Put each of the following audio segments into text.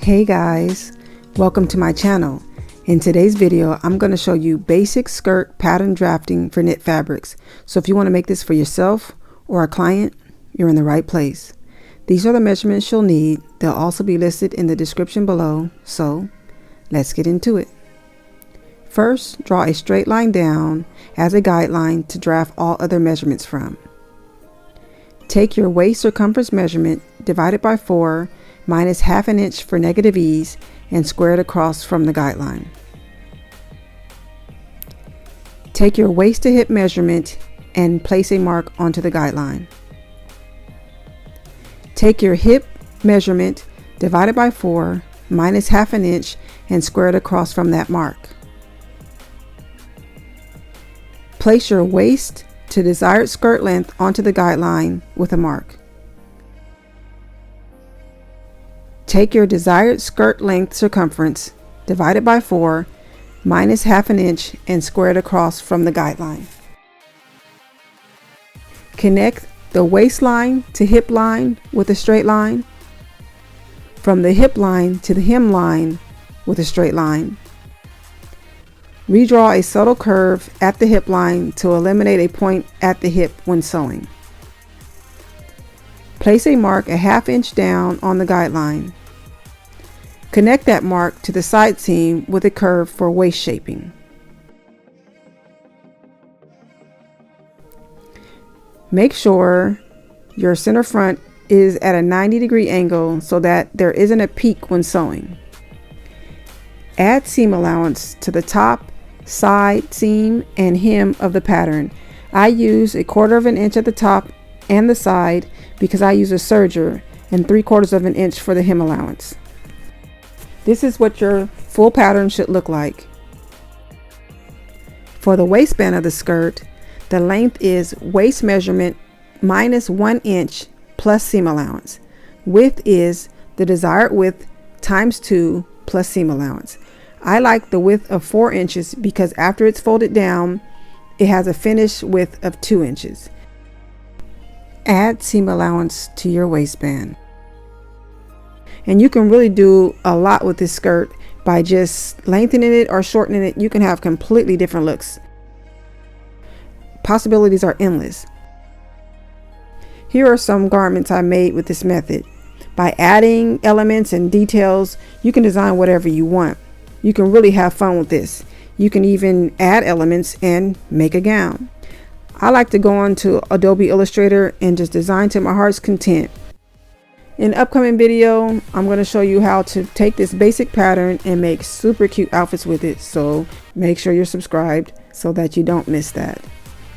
Hey guys, welcome to my channel. In today's video, I'm going to show you basic skirt pattern drafting for knit fabrics. So if you want to make this for yourself or a client, you're in the right place. These are the measurements you'll need. They'll also be listed in the description below. So let's get into it. First, draw a straight line down as a guideline to draft all other measurements from. Take your waist circumference measurement, divide it by 4, minus half an inch for negative ease, and square it across from the guideline. Take your waist to hip measurement and place a mark onto the guideline. Take your hip measurement, divide it by 4, minus half an inch, and square it across from that mark. Place your waist to desired skirt length onto the guideline with a mark. Take your desired skirt length circumference, divide it by 4, minus half an inch, and square it across from the guideline. Connect the waistline to hip line with a straight line. From the hip line to the hem line with a straight line. Redraw a subtle curve at the hip line to eliminate a point at the hip when sewing. Place a mark a half inch down on the guideline. Connect that mark to the side seam with a curve for waist shaping. Make sure your center front is at a 90-degree angle so that there isn't a peak when sewing. Add seam allowance to the top, side, seam, and hem of the pattern. I use 1/4 inch at the top and the side because I use a serger, and 3/4 inch for the hem allowance. This is what your full pattern should look like. For the waistband of the skirt, the length is waist measurement minus 1 inch plus seam allowance. Width is the desired width times 2 plus seam allowance. I like the width of 4 inches because after it's folded down, it has a finished width of 2 inches. Add seam allowance to your waistband. And you can really do a lot with this skirt by just lengthening it or shortening it. You can have completely different looks. Possibilities are endless. Here are some garments I made with this method. By adding elements and details, you can design whatever you want. You can really have fun with this. You can even add elements and make a gown. I like to go on to Adobe Illustrator and just design to my heart's content. In an upcoming video, I'm going to show you how to take this basic pattern and make super cute outfits with it. So make sure you're subscribed so that you don't miss that.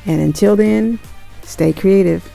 And until then, stay creative.